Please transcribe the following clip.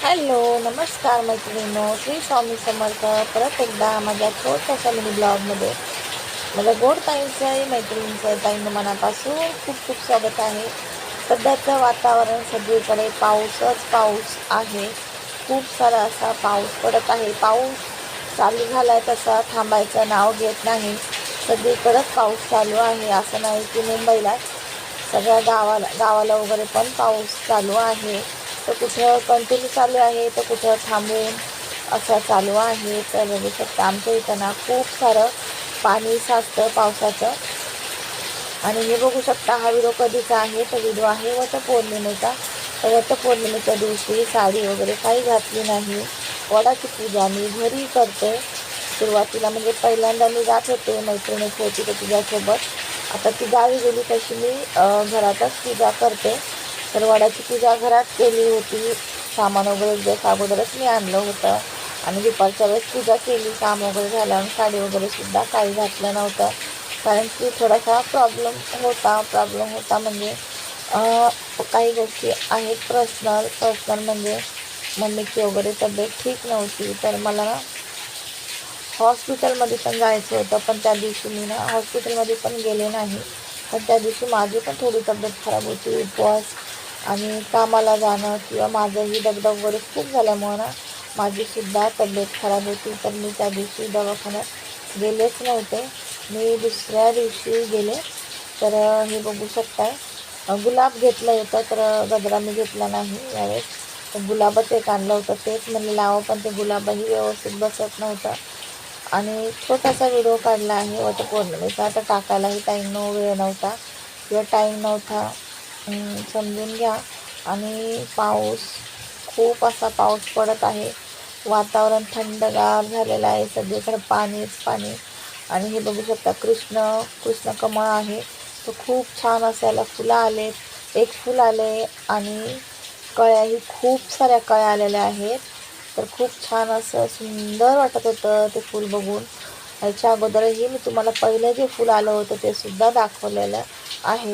Hello, नमस्कार मैत्रिणींनो, श्री स्वामी समर्थ. परत एकदा माझ्या छोट्याशा मिनी ब्लॉगमध्ये माझ्या गोड ताईंचं मैत्रिणींचं ताईंनो मनापासून खूप खूप स्वागत आहे. सध्याचं वातावरण सगळीकडे पाऊसच पाऊस आहे. खूप सारा असा पाऊस पडत आहे. पाऊस चालू झाला आहे तसा थांबायचं नाव घेत नाही. सगळीकडंच पाऊस चालू आहे. असं नाही की मुंबईला, सगळ्या गावाला वगैरे पण पाऊस चालू आहे. तर कुठं कंटिन्यू चालू आहे तर कुठं थांबून असं चालू आहे. तर बघू शकता आमच्या इथं ना खूप सारं पाणी साचतं पावसाचं. आणि हे बघू शकता हा व्हिडिओ कधीचा आहे तर व्हिडिओ आहे वटपौर्णिमेचा. तर वटपौर्णिमेच्या दिवशी साडी वगैरे काही घातली नाही. वडाची पूजा मी घरी करते. सुरुवातीला म्हणजे पहिल्यांदा मी जात होते, मैत्रिणीच होती तर तुझ्यासोबत. आता ती गावी गेली तशी मी घरातच पूजा करते. तर वडाची पूजा घरात केली होती. सामान वगैरे दिवस अगोदरच मी आणलं होतं आणि दुपारच्या वेळेस पूजा केली. काम वगैरे झाल्यावर साडी वगैरेसुद्धा काही घातलं नव्हतं, कारण की थोडासा प्रॉब्लेम होता म्हणजे काही गोष्टी आहेत पर्सनल म्हणजे मम्मीची वगैरे तब्येत ठीक नव्हती. तर मला ना हॉस्पिटलमध्ये पण जायचं होतं, पण त्या दिवशी मी ना हॉस्पिटलमध्ये पण गेले नाही. पण त्या दिवशी माझी पण थोडी तब्येत खराब होती. उपवास आणि कामाला जाणं किंवा माझंही दगदग वगैरे खूप झाल्यामुळं ना माझीसुद्धा तब्येत खराब होती. तर मी त्या दिवशी दवाखान्यात गेलेच नव्हते. मी दुसऱ्या दिवशी गेले. तर हे बघू शकताय, गुलाब घेतलं होतं तर गजरा मी घेतला नाही यावेळेस. तर गुलाबच एक आणलं होतं, तेच म्हणलं लावं, पण ते गुलाबही व्यवस्थित बसत नव्हतं. आणि छोटासा व्हिडिओ काढला आहे वटपौर्णिमेचा. तर टाकायलाही वेळ नव्हता किंवा टाईम नव्हता, समजून घ्या. आणि खूप असा पाऊस पडत आहे. वातावरण थंडगार झालेलं आहे. सगळीकडे पाणीच पाणी. आणि हे बघू शकता कृष्ण कमळ आहे. तो खूप छान असायला फुलं आलेत. एक फुल आले आणि कळ्याही खूप साऱ्या कळ्या आलेल्या आहेत. तर खूप छान असं सुंदर वाटत होतं ते फूल बघून. ह्याच्या अगोदरही मी तुम्हाला पहिलं जे फूल आलं होतं ते सुद्धा दाखवलेलं आहे.